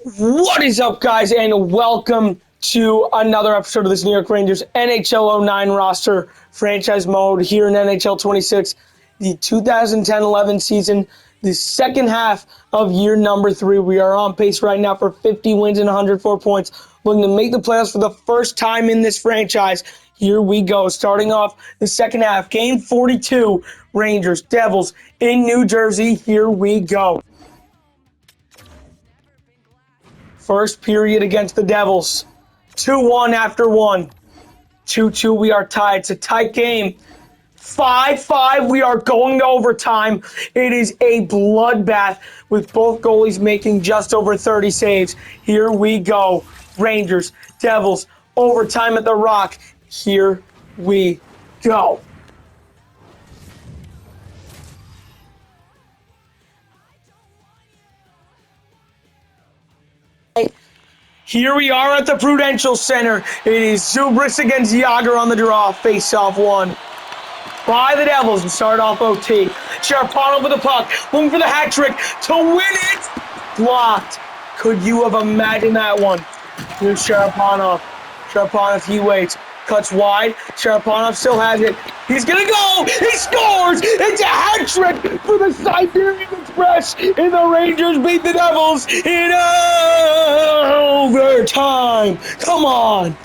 What is up, guys, and welcome to another episode of this New York Rangers NHL 09 roster franchise mode here in NHL 26, the 2010-11 season, the second half of year number 3. We are on pace right now for 50 wins and 104 points, looking to make the playoffs for the first time in this franchise. Here we go, starting off the second half, game 42, Rangers, Devils in New Jersey. Here we go. First period against the Devils. 2-1 after 1. 2-2, we are tied. It's a tight game. 5-5, we are going to overtime. It is a bloodbath with both goalies making just over 30 saves. Here we go. Rangers, Devils, overtime at the Rock. Here we go. Here we are at the Prudential Center. It is Zubris against Yager on the draw. Face-off one by the Devils and start off OT. Sharapano with the puck, looking for the hat trick to win it. Blocked. Could you have imagined that one? Here's Sharapano. Sharapano, he waits. Cuts wide. Sharapano still has it. He's going to go. He scores. It's a hat trick for the Siberian Express. And the Rangers beat the Devils in overtime. Come on.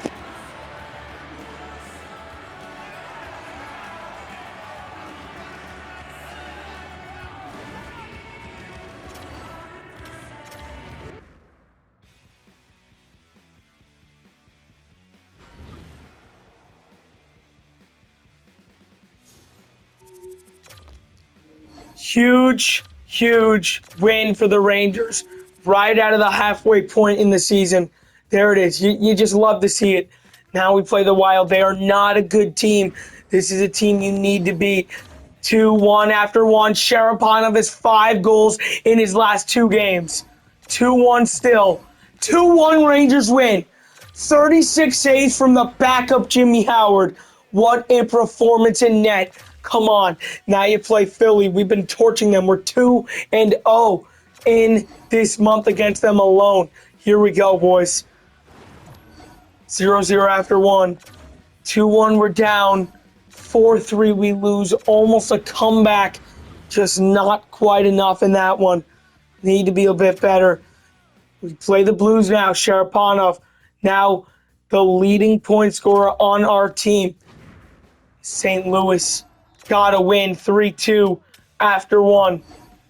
Huge win for the Rangers right out of the halfway point in the season. There it is. You just love to see it. Now we play the Wild. They are not a good team. This is a team you need to beat. 2-1 after 1. Sharapano has 5 goals in his last 2 games. 2-1 still. 2-1 Rangers win. 36 saves from the backup Jimmy Howard. What a performance in net. Come on. Now you play Philly. We've been torching them. We're 2-0 in this month against them alone. Here we go, boys. 0-0 after 1. 2-1, we're down. 4-3, we lose. Almost a comeback. Just not quite enough in that one. Need to be a bit better. We play the Blues now. Sharapano, now the leading point scorer on our team. St. Louis. Gotta win 3-2 after 1.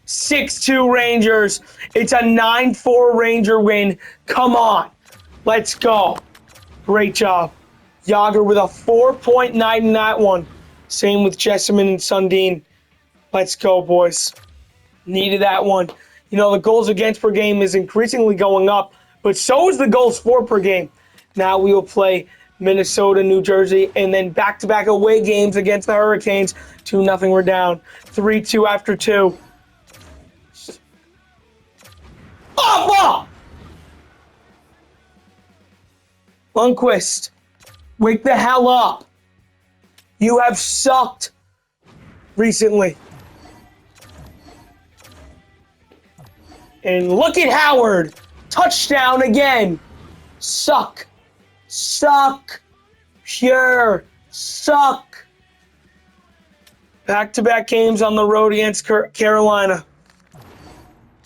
6-2 Rangers. It's a 9-4 Ranger win. Come on. Let's go. Great job. Yager with a 4.9 in that one. Same with Jessamine and Sundin. Let's go, boys. Needed that one. You know, the goals against per game is increasingly going up, but so is the goals for per game. Now we will play Minnesota, New Jersey, and then back-to-back away games against the Hurricanes. 2-0, we're down. 3-2 after 2. Oh! Lundqvist, wake the hell up. You have sucked recently. And look at Howard. Touchdown again. Suck. Pure suck. Back-to-back games on the road against Carolina.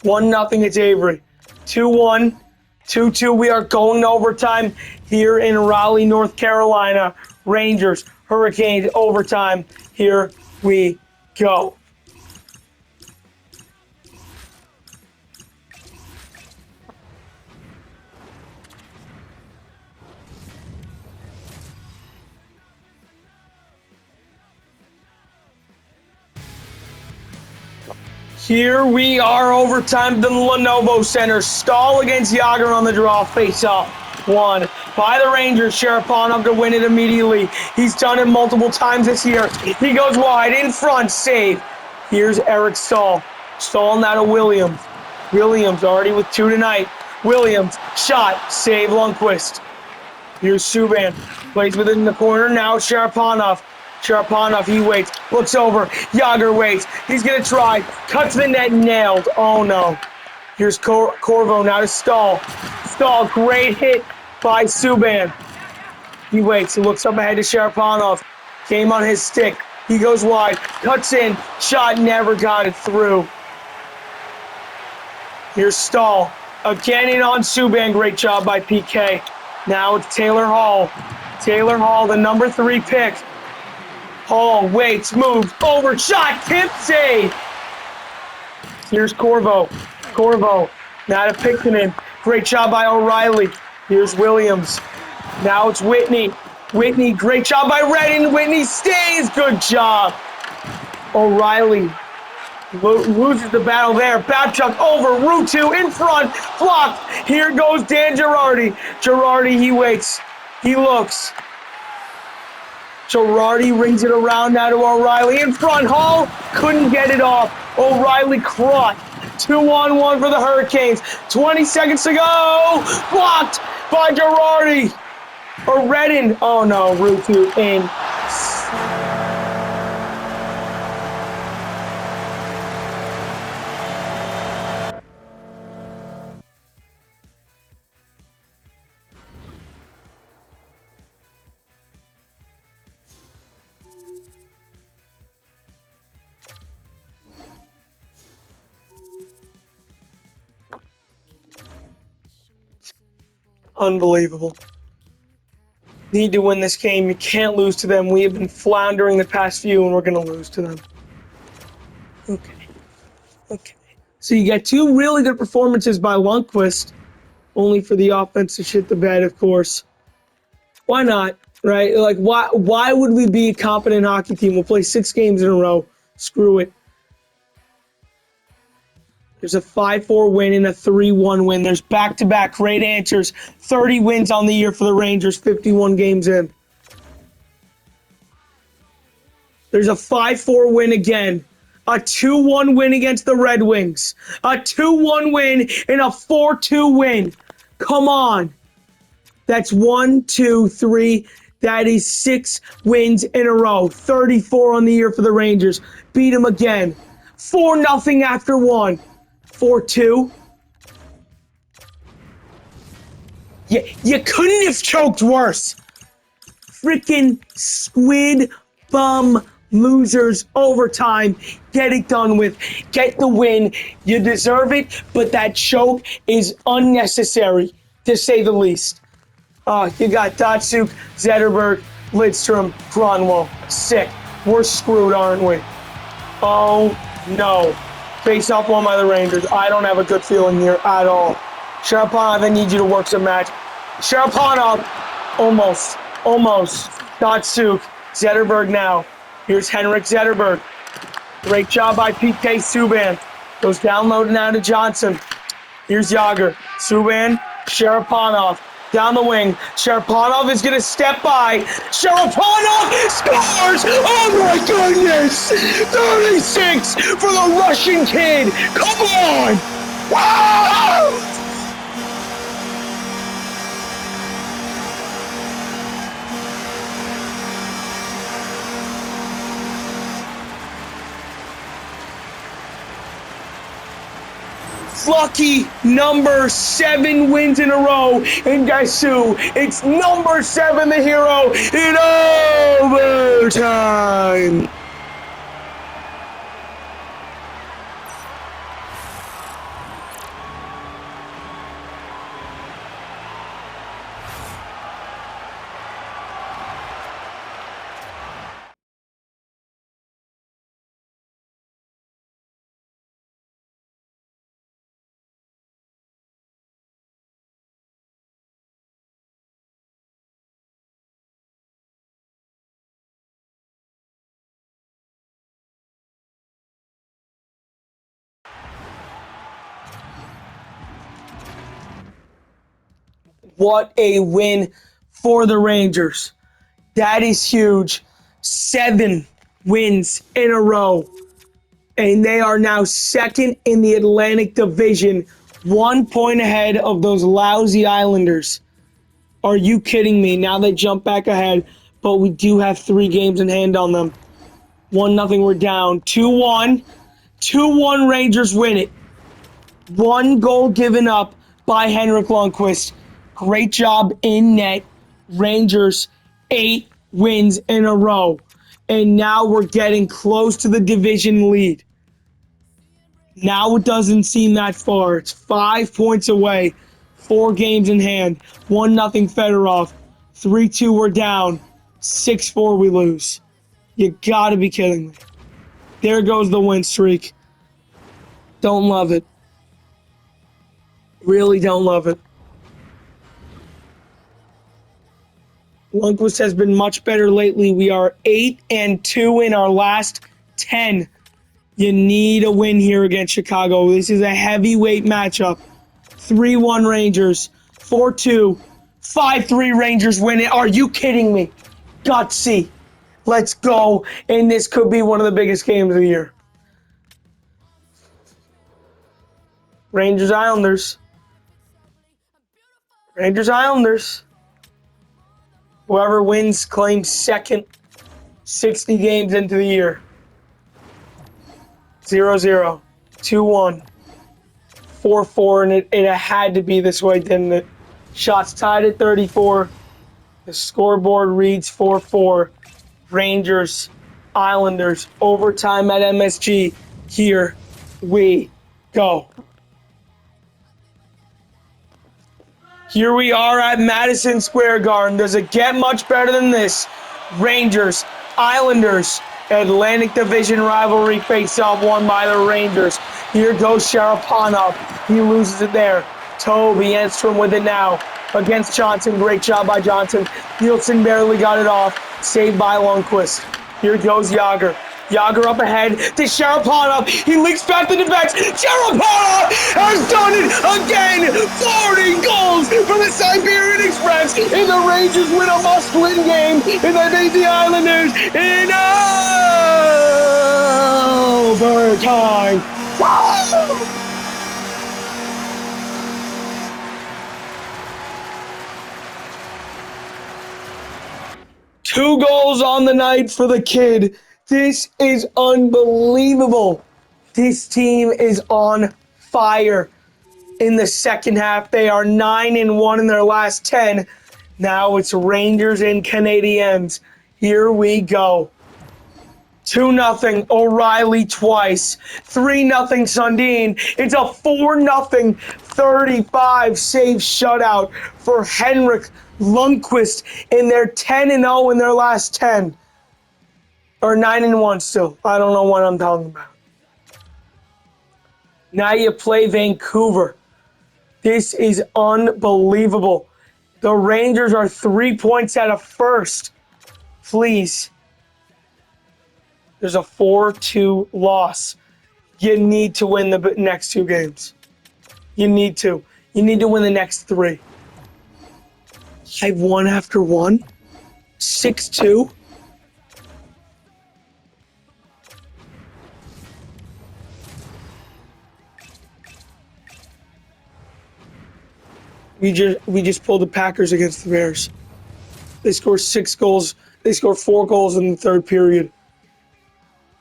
1-0, it's Avery. 2-1. 2-2, we are going to overtime here in Raleigh, North Carolina. Rangers, Hurricanes, overtime. Here we go. Here we are, overtime, the Lenovo Center. Stahl against Yager on the draw, face-off. 1 by the Rangers. Sharapano to win it immediately. He's done it multiple times this year. He goes wide, in front, save. Here's Eric Stahl. Stahl now to Williams. Williams already with 2 tonight. Williams, shot, save Lundqvist. Here's Subban. Plays within the corner, now Sharapano. Sharapano, he waits, looks over, Yager waits, he's going to try, cuts the net, nailed. Oh no. Here's Corvo now to Stahl. Stahl, great hit by Subban. He waits. He looks up ahead to Sharaponov. Game on his stick. He goes wide. Cuts in. Shot never got it through. Here's Stahl. Again in on Subban. Great job by PK. Now it's Taylor Hall. Taylor Hall, the number 3 pick. Hall waits, moves, over, shot, tip, save. Here's Corvo. Corvo. Now to Pickanen. Great job by O'Reilly. Here's Williams. Now it's Whitney. Whitney, great job by Redden. Whitney stays. Good job. O'Reilly loses the battle there. Babchuk over. Ruutu in front. Blocked. Here goes Dan Girardi. Girardi, he waits. He looks. Girardi rings it around now to O'Reilly. In front. Hall couldn't get it off. O'Reilly crushed. 2-on-1 for the Hurricanes. 20 seconds to go. Blocked by Girardi. Or Redden. Oh no, Ruutu in. Unbelievable. Need to win this game. You can't lose to them. We have been floundering the past few, and we're going to lose to them. Okay. So you got 2 really good performances by Lundqvist, only for the offense to shit the bed, of course. Why not, right? Like, why would we be a competent hockey team? We'll play 6 games in a row. Screw it. There's a 5-4 win and a 3-1 win. There's back-to-back great answers. 30 wins on the year for the Rangers, 51 games in. There's a 5-4 win again. A 2-1 win against the Red Wings. A 2-1 win and a 4-2 win. Come on. That's 1, 2, 3. That is 6 wins in a row. 34 on the year for the Rangers. Beat them again. 4-0 after 1. 4-2. You couldn't have choked worse. Freaking squid bum losers overtime. Get it done with. Get the win. You deserve it, but that choke is unnecessary, to say the least. You got Datsuk, Zetterberg, Lidstrom, Gronwall. Sick. We're screwed, aren't we? Oh, no. Face off one by the Rangers. I don't have a good feeling here at all. Sharaponov, I need you to work some match. Sharaponov, almost. Datsuk, Zetterberg now. Here's Henrik Zetterberg. Great job by PK Subban. Goes down low now to Johnson. Here's Yager. Subban, Sharaponov. Down the wing. Sharaponov is going to step by. Sharaponov scores! Oh my goodness! 36 for the Russian kid! Come on! Wow! Lucky number 7 wins in a row, and guess who? It's number 7, the hero, in overtime. What a win for the Rangers. That is huge. 7 wins in a row. And they are now second in the Atlantic Division, 1 point ahead of those lousy Islanders. Are you kidding me? Now they jump back ahead, but we do have 3 games in hand on them. 1-0, we're down. 2-1. 2-1 Rangers win it. 1 goal given up by Henrik Lundqvist. Great job in net. Rangers 8 wins in a row. And now we're getting close to the division lead. Now it doesn't seem that far. It's 5 points away. 4 games in hand. 1-0 Fedorov. 3-2 we're down. 6-4 we lose. You gotta be kidding me. There goes the win streak. Don't love it. Really don't love it. Lundqvist has been much better lately. We are 8-2 in our last 10. You need a win here against Chicago. This is a heavyweight matchup. 3-1 Rangers, 4-2, 5-3 Rangers win it. Are you kidding me? Gutsy. Let's go. And this could be one of the biggest games of the year. Rangers Islanders. Rangers Islanders. Whoever wins claims second. 60 games into the year. 0-0, 2-1, 4-4, and it had to be this way, didn't it? Shots tied at 34. The scoreboard reads 4-4. Rangers, Islanders, overtime at MSG. Here we go. Here we are at Madison Square Garden. Does it get much better than this? Rangers, Islanders, Atlantic Division rivalry face-off won by the Rangers. Here goes Sharapanov. He loses it there. Toby Enstrom with it now against Johnson. Great job by Johnson. Nielsen barely got it off. Saved by Lundqvist. Here goes Yager. Yager up ahead to Sharapanov. He leaks back to defense. Sharapanov has done it again. 40 goals for the Siberian Express. And the Rangers win a must-win game. And they beat the Islanders in overtime. Woo! Two goals on the night for the kid. This is unbelievable. This team is on fire. In the second half, they are 9-1 in their last 10. Now it's Rangers and Canadiens. Here we go. 2-0 O'Reilly twice. 3-0 Sundin. It's a 4-0 35 save shutout for Henrik Lundqvist, and they're 10-0 in their last 10. Or 9-1 still. I don't know what I'm talking about. Now you play Vancouver. This is unbelievable. The Rangers are 3 points out of first. Please. There's a 4-2 loss. You need to win the next 2 games. You need to. You need to win the next 3. 5-1 after 1. 6-2. We just pulled the Packers against the Bears. They scored 6 goals. They scored 4 goals in the third period.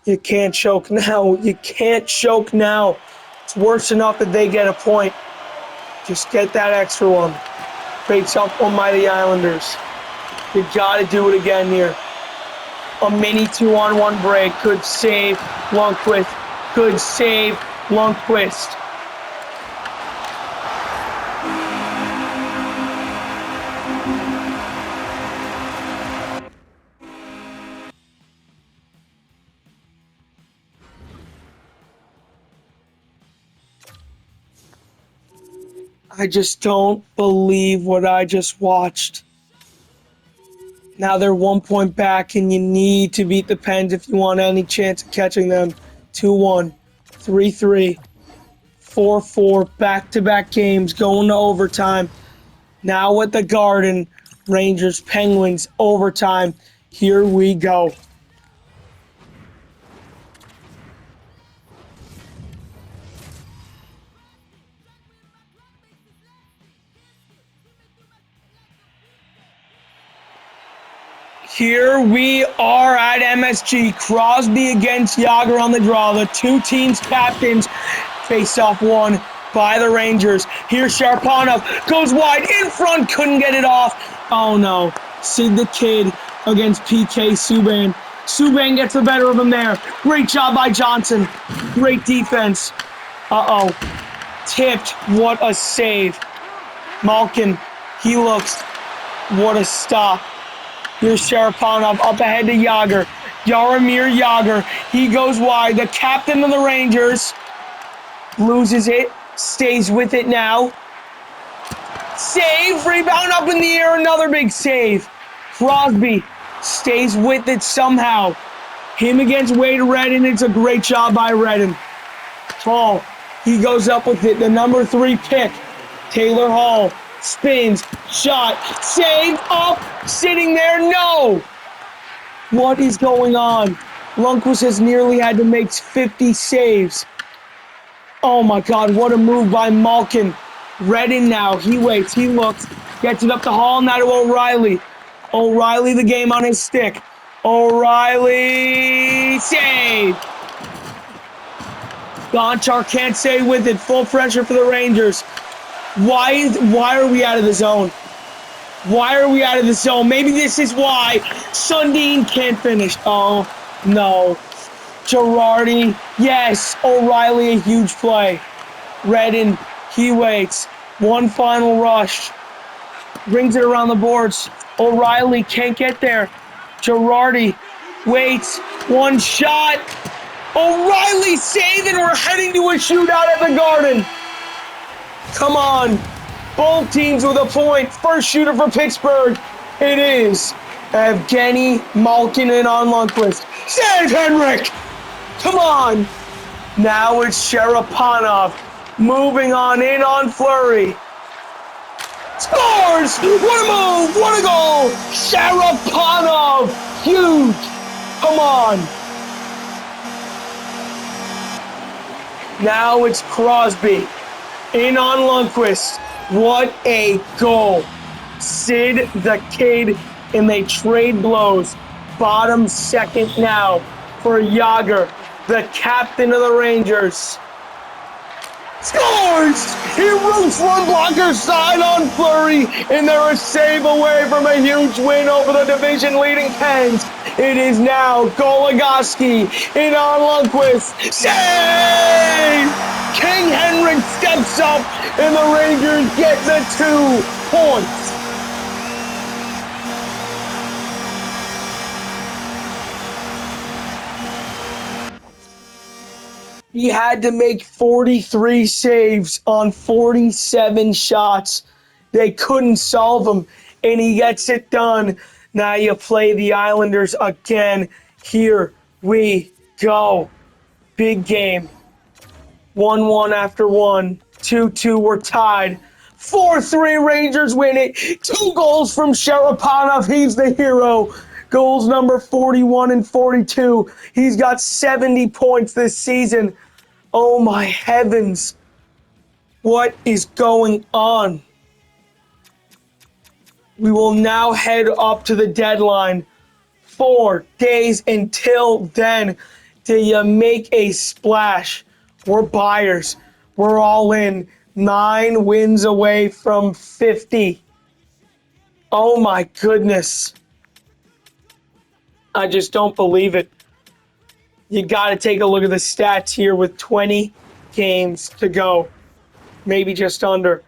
You can't choke now. You can't choke now. It's worse enough that they get a point. Just get that extra one. Face off one by the Islanders. You gotta do it again here. A mini 2-on-1 break could save Lundqvist. Could save Lundqvist. I just don't believe what I just watched. Now they're 1 point back, and you need to beat the Pens if you want any chance of catching them. 2-1, 3-3, 4-4, back-to-back games, going to overtime. Now at the Garden, Rangers, Penguins, overtime. Here we go. Here we are at MSG. Crosby against Yager on the draw. The two teams' captains face off one. by the Rangers. Here's Sharpanov, goes wide, in front, couldn't get it off. Oh no, Sid the Kid against PK Subban. Subban gets the better of him there. Great job by Johnson. Great defense. Uh-oh. Tipped. What a save. Malkin, he looks. What a stop. Here's Sharpanov up ahead to Jagr. Jaromir Jagr. He goes wide. The captain of the Rangers loses it. Stays with it now. Save. Rebound up in the air. Another big save. Crosby stays with it somehow. Him against Wade Redden. It's a great job by Redden. Hall. He goes up with it. The number 3 pick. Taylor Hall. Spins. Shot. Save. Up. Sitting there. No. What is going on? Lundqvist has nearly had to make 50 saves. Oh my God. What a move by Malkin. Redden now. He waits. He looks. Gets it up the Hall. Now to O'Reilly. O'Reilly the game on his stick. O'Reilly. Save. Gonchar can't stay with it. Full pressure for the Rangers. Why are we out of the zone? Why are we out of the zone? Maybe this is why Sundin can't finish. Oh, no. Girardi. Yes. O'Reilly, a huge play. Redden, he waits. One final rush. Brings it around the boards. O'Reilly can't get there. Girardi waits. One shot. O'Reilly saving. We're heading to a shootout at the Garden. Come on. Both teams with a point. First shooter for Pittsburgh. It is Evgeny Malkin and on Lundqvist. Save, Henrik. Come on. Now it's Sharapov. Moving on in on Fleury. Scores! What a move! What a goal! Sharapov! Huge! Come on. Now it's Crosby. In on Lundqvist. What a goal. Sid the Kid, and they trade blows. Bottom second now for Jagr, the captain of the Rangers. Scores! He roots one blocker side on Fleury, and they're a save away from a huge win over the division-leading Pens. It is now Goligoski in on Lundqvist. Save! King Henrik steps up, and the Rangers get the 2 points. He had to make 43 saves on 47 shots. They couldn't solve him, and he gets it done. Now you play the Islanders again. Here we go. Big game. 1-1 after 1. 2-2, we're tied. 4-3, Rangers win it. 2 goals from Sharapov. He's the hero. Goals number 41 and 42. He's got 70 points this season. Oh my heavens. What is going on? We will now head up to the deadline. 4 days until then. Do you make a splash? We're buyers. We're all in. 9 wins away from 50. Oh my goodness. I just don't believe it. You got to take a look at the stats here with 20 games to go. Maybe just under.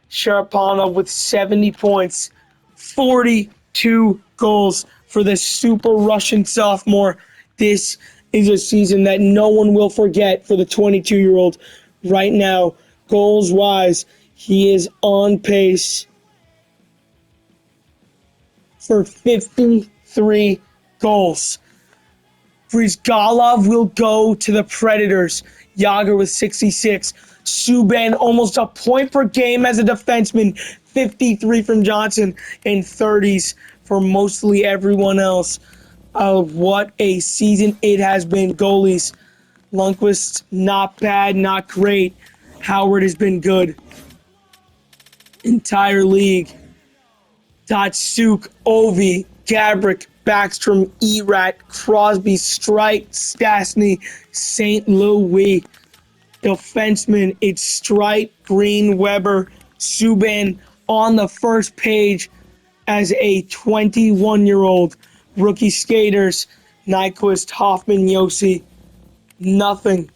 Sharapov with 70 points. 42 goals for the Super Russian sophomore. This is a season that no one will forget for the 22-year-old. Right now, goals-wise, he is on pace for 53 goals. Brizgalov will go to the Predators. Jagr with 66. Subban almost a point per game as a defenseman. 53 from Johnson and 30s for mostly everyone else. What a season it has been. Goalies. Lundqvist, not bad, not great. Howard has been good. Entire league. Datsuk, Ovi, Gabrick, Backstrom, Erat, Crosby, Strike, Stastny, St. Louis. defensemen. It's Strite, Green, Weber, Subban on the first page as a 21-year-old. Rookie skaters, Nyquist, Hoffman, Yossi. Nothing.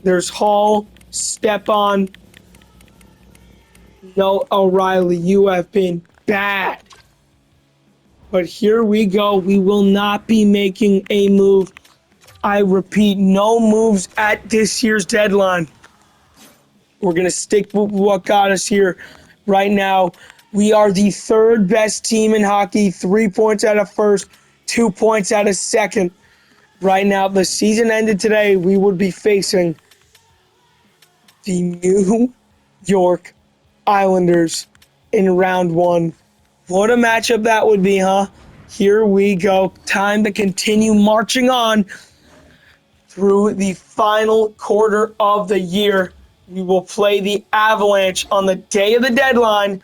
There's Hall, Stepan. No, O'Reilly, you have been bad. But here we go. We will not be making a move. I repeat, no moves at this year's deadline. We're going to stick with what got us here right now. We are the third best team in hockey, 3 points out of first, 2 points out of second. Right now, if the season ended today, we would be facing the New York Islanders in round one. What a matchup that would be, huh? Here we go. Time to continue marching on through the final quarter of the year. We will play the Avalanche on the day of the deadline.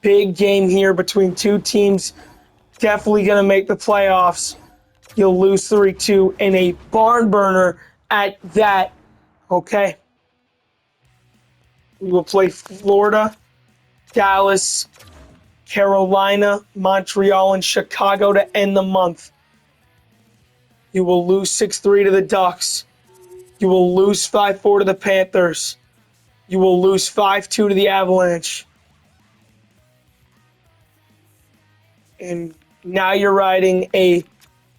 Big game here between two teams. Definitely going to make the playoffs. You'll lose 3-2 in a barn burner at that. Okay. We will play Florida, Dallas, Carolina, Montreal, and Chicago to end the month. You will lose 6-3 to the Ducks. You will lose 5-4 to the Panthers. You will lose 5-2 to the Avalanche. And now you're riding a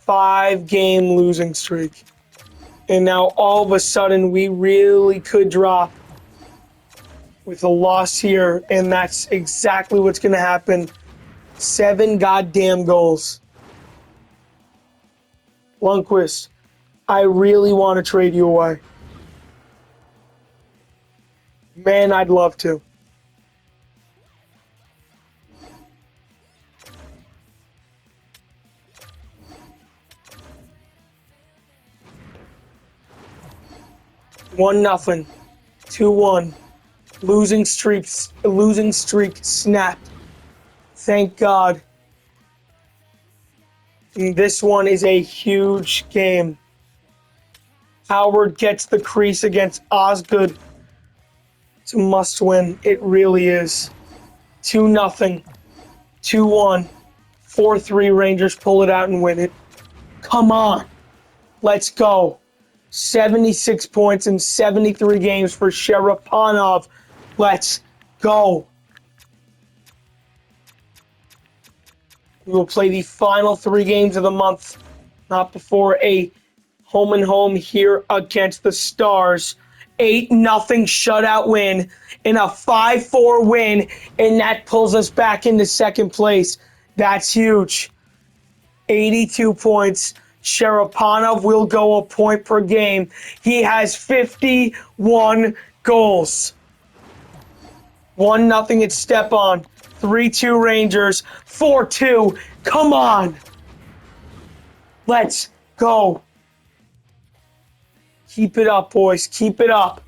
5-game losing streak. And now all of a sudden we really could drop with a loss here, and that's exactly what's going to happen. 7 goddamn goals. Lundqvist, I really want to trade you away. Man, I'd love to. One nothing. 2-1. Losing streak snapped. Thank God. And this one is a huge game. Howard gets the crease against Osgood. It's a must win. It really is. 2-0. 2-1. 4-3 Rangers pull it out and win it. Come on. Let's go. 76 points in 73 games for Sharapanov. Let's go. We will play the final 3 games of the month, not before a home and home here against the Stars. 8-0 shutout win and a 5-4 win, and that pulls us back into second place. That's huge. 82 points. Sharapanov will go a point per game. He has 51 goals. 1-0 at Stepan. 3-2 Rangers. 4-2. Come on. Let's go. Keep it up, boys. Keep it up.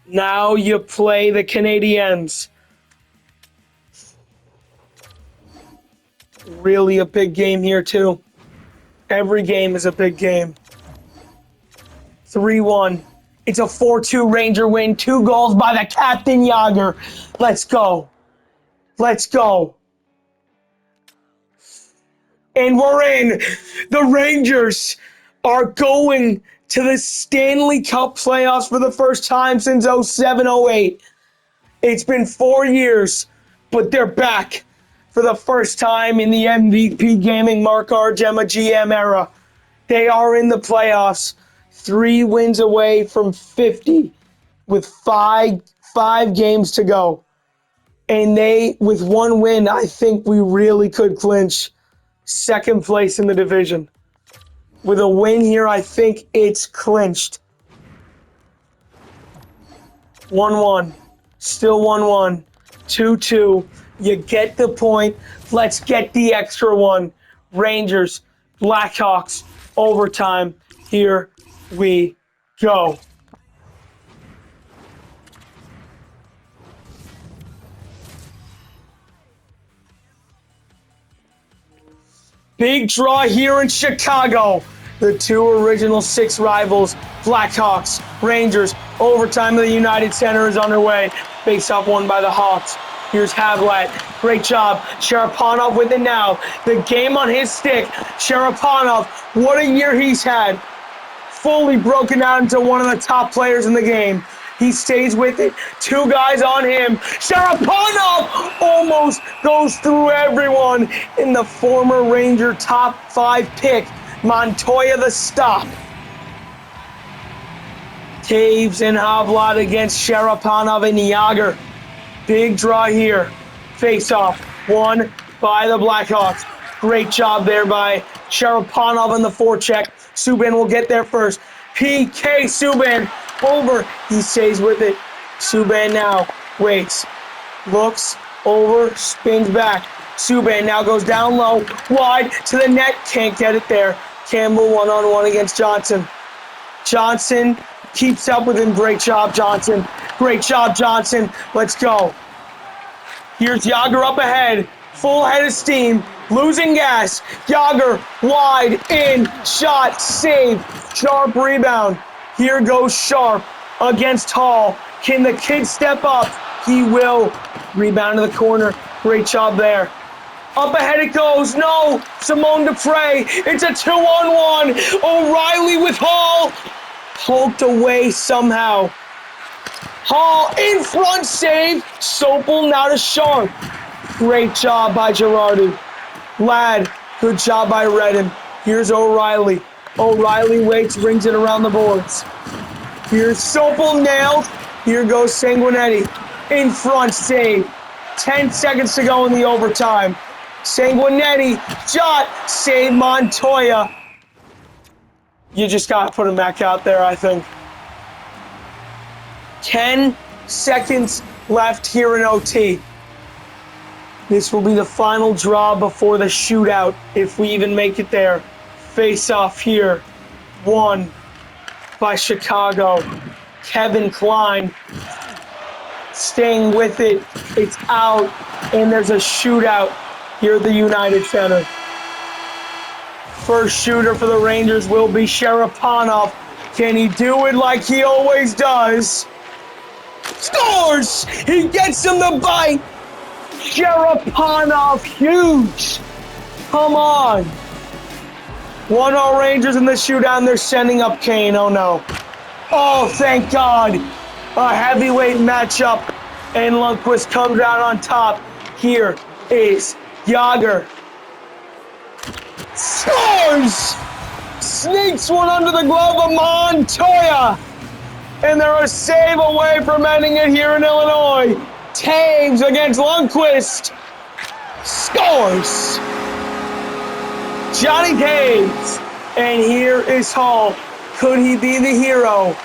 Now you play the Canadiens. Really a big game here, too. Every game is a big game. 3-1. It's a 4-2 Ranger win. 2 goals by the Captain Yager. Let's go. Let's go. And we're in. The Rangers are going to the Stanley Cup playoffs for the first time since 07-08. It's been 4 years, but they're back for the first time in the MVP Gaming Mark R. Gemma GM era. They are in the playoffs, 3 wins away from 50 with five games to go. And they, with 1 win, I think we really could clinch second place in the division. With a win here, I think it's clinched. 1-1. Still 1-1. 2-2. You get the point. Let's get the extra one. Rangers, Blackhawks, overtime. Here we go. Big draw here in Chicago. The two original six rivals, Blackhawks, Rangers. Overtime of the United Center is underway. Face-off won by the Hawks. Here's Havlat. Great job. Sharaponov with it now. The game on his stick. Sharaponov, what a year he's had. Fully broken out into one of the top players in the game. He stays with it. Two guys on him. Sharaponov almost goes through everyone in the former Ranger top 5 pick. Montoya the stop. Taves and Havlat against Sharaponov and Yager. Big draw here. Face-off won by the Blackhawks. Great job there by Sharaponov in the forecheck. Subban will get there first. PK Subban over. He stays with it. Subban now waits. Looks over. Spins back. Subban now goes down low. Wide to the net. Can't get it there. Campbell one-on-one against Johnson. Johnson keeps up with him. Great job, Johnson. Great job, Johnson. Let's go. Here's Yager up ahead. Full head of steam. Losing gas. Yager wide in. Shot. Save. Sharp rebound. Here goes Sharp against Hall. Can the kid step up? He will. Rebound to the corner. Great job there. Up ahead it goes. No. Simone Dupre. It's a 2-on-1. O'Reilly with Hall. Poked away somehow. Hall in front save. Sopel now to Sharp. Great job by Girardi. Ladd, good job by Redden. Here's O'Reilly. O'Reilly waits, brings it around the boards. Here's Sopel nailed. Here goes Sanguinetti. In front save. 10 seconds to go in the overtime. Sanguinetti, shot, save Montoya. You just got to put him back out there, I think. 10 seconds left here in OT. This will be the final draw before the shootout, if we even make it there. Face off here. Won by Chicago. Kevin Klein staying with it. It's out, and there's a shootout here at the United Center. First shooter for the Rangers will be Sharaponov. Can he do it like he always does? Scores! He gets him the bite. Sharaponov, huge. Come on. 1-0 Rangers in the shootout, and they're sending up Kane. Oh, no. Oh, thank God. A heavyweight matchup, and Lundqvist comes out on top. Here is Yager. Scores! Sneaks one under the glove of Montoya. And they're a save away from ending it here in Illinois. Taves against Lundqvist. Scores! Johnny Taves. And here is Hall. Could he be the hero?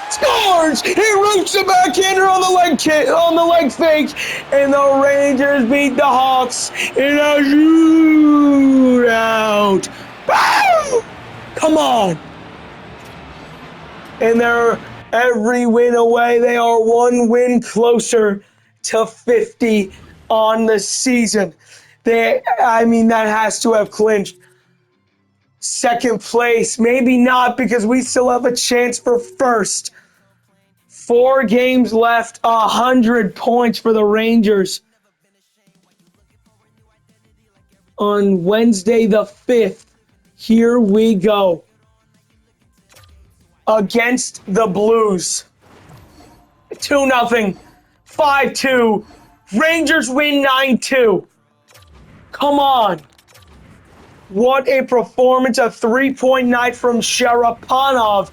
Scores! He roots the backhander on the leg fake. And the Rangers beat the Hawks in a shootout. Boom! Come on. And they're every win away. They are one win closer to 50 on the season. That has to have clinched second place. Maybe not, because we still have a chance for first. 4 games left, 100 points for the Rangers. On Wednesday the 5th, here we go. Against the Blues. 2-0, 5-2. Rangers win 9-2. Come on. What a performance. A 3-point night from Sharaponov.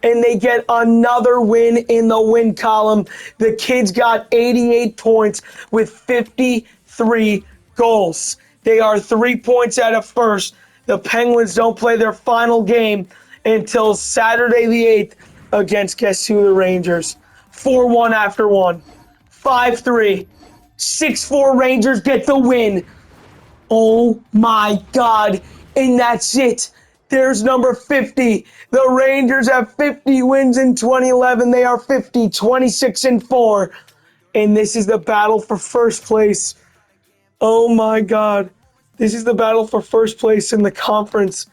And they get another win in the win column. The kids got 88 points with 53 goals. They are 3 points out of first. The Penguins don't play their final game until Saturday the 8th against, guess who, the Rangers. 4-1 after one. 5-3. 6-4 Rangers get the win. Oh my God. And that's it. There's number 50. The Rangers have 50 wins in 2011. They are 50, 26-4. And this is the battle for first place. Oh my God. This is the battle for first place in the conference.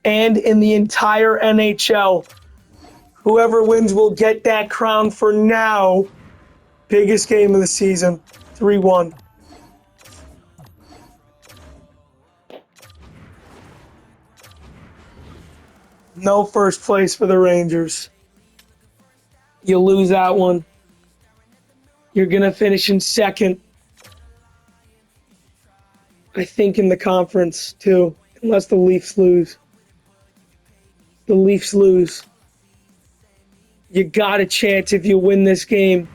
and in the entire NHL. Whoever wins will get that crown for now. Biggest game of the season, 3-1. No first place for the Rangers. You lose that one. You're going to finish in second. I think in the conference, too, unless the Leafs lose. The Leafs lose. You got a chance if you win this game.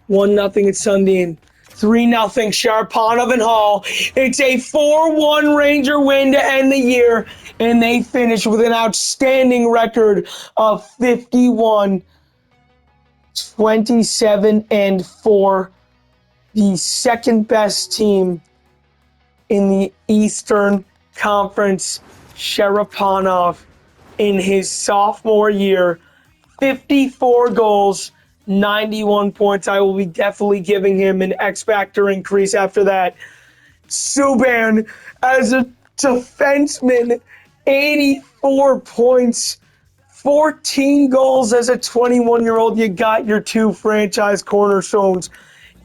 1-0 at Sundin. 3-0 Sharpanov and Hall. It's a 4-1 Ranger win to end the year, and they finish with an outstanding record of 51-27-4. The second best team in the Eastern Conference. Sharpanov in his sophomore year, 54 goals, 91 points. I will be definitely giving him an X Factor increase after that. Subban, as a defenseman, 84 points, 14 goals as a 21-year-old. You got your two franchise cornerstones.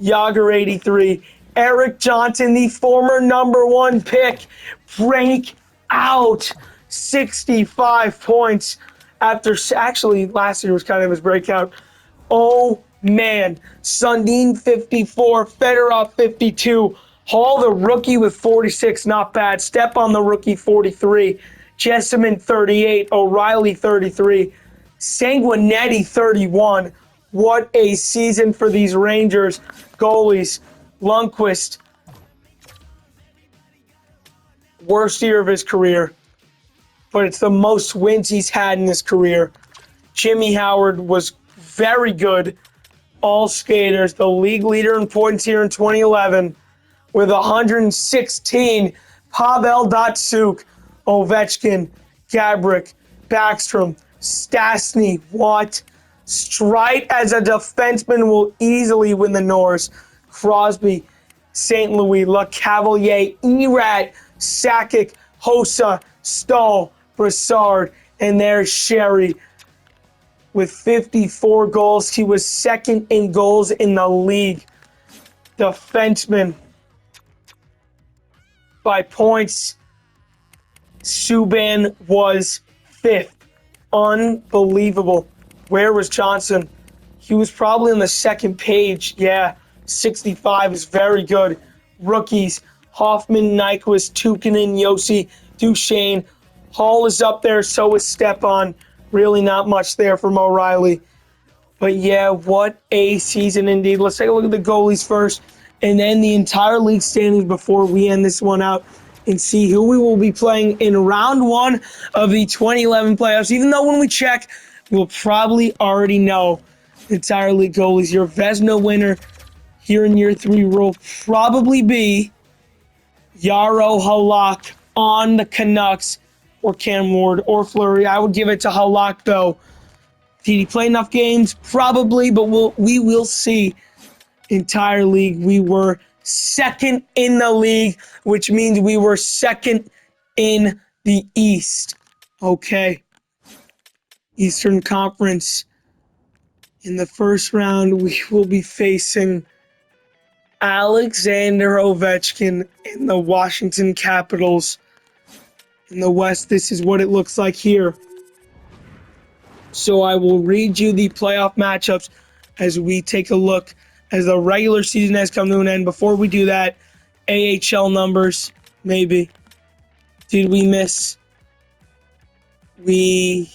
Yager, 83. Eric Johnson, the former #1 pick, break out 65 points after actually last year was kind of his breakout. Oh man, Sundin 54, Fedorov 52, Hall the rookie with 46, not bad. Stepan the rookie 43, Jessamine 38, O'Reilly 33, Sanguinetti 31. What a season for these Rangers goalies. Lundqvist, worst year of his career, but it's the most wins he's had in his career. Jimmy Howard was very good. All skaters, the league leader in points here in 2011 with 116. Pavel Datsyuk, Ovechkin, Gabrick, Backstrom, Stastny, Watt. Streit as a defenseman will easily win the Norris. Crosby, St. Louis, LeCavalier, Erat, Sakic, Hossa, Stahl, Brassard, and there's Sherry with 54 goals. He was second in goals in the league. Defenseman by points, Subban was fifth. Unbelievable. Where was Johnson? He was probably on the second page. Yeah, 65 is very good. Rookies, Hoffman, Nyquist, Tukinen, Yossi, Duchesne. Hall is up there, so is Stepan. Really not much there from O'Reilly. But yeah, what a season indeed. Let's take a look at the goalies first, and then the entire league standings before we end this one out and see who we will be playing in round one of the 2011 playoffs. Even though when we check, we'll probably already know the entire league goalies. Your Vezina winner here in year three will probably be Jaro Halak on the Canucks, or Cam Ward, or Fleury. I would give it to Halak, though. Did he play enough games? Probably, but we will see. Entire league, we were second in the league, which means we were second in the East. Okay. Eastern Conference. In the first round, we will be facing Alexander Ovechkin in the Washington Capitals. In the West, this is what it looks like here. So I will read you the playoff matchups as we take a look as the regular season has come to an end. Before we do that, AHL numbers, maybe. Did we miss? We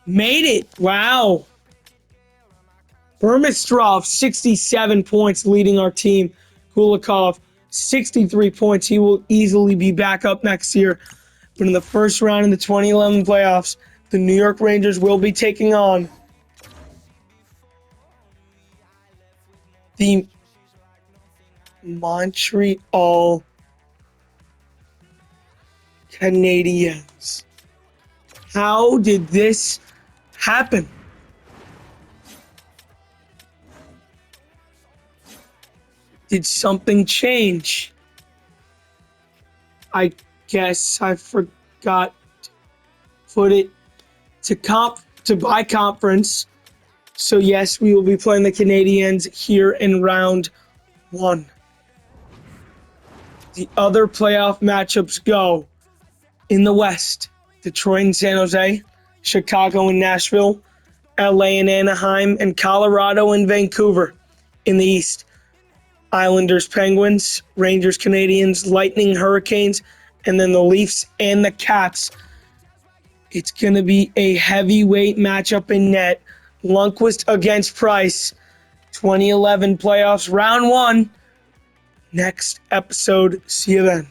made it. Wow. Burmistrov, 67 points, leading our team. Kulikov, 63 points. He will easily be back up next year. But in the first round in the 2011 playoffs, the New York Rangers will be taking on the Montreal Canadiens. How did this happen? Did something change? I guess I forgot got put it to by conference. So yes, we will be playing the Canadiens here in round 1. The other playoff matchups go in the West: Detroit and San Jose, Chicago and Nashville, LA and Anaheim, and Colorado and Vancouver. In the East, Islanders, Penguins, Rangers, Canadiens, Lightning, Hurricanes, and then the Leafs and the Caps. It's going to be a heavyweight matchup in net. Lundqvist against Price. 2011 playoffs, round 1. Next episode. See you then.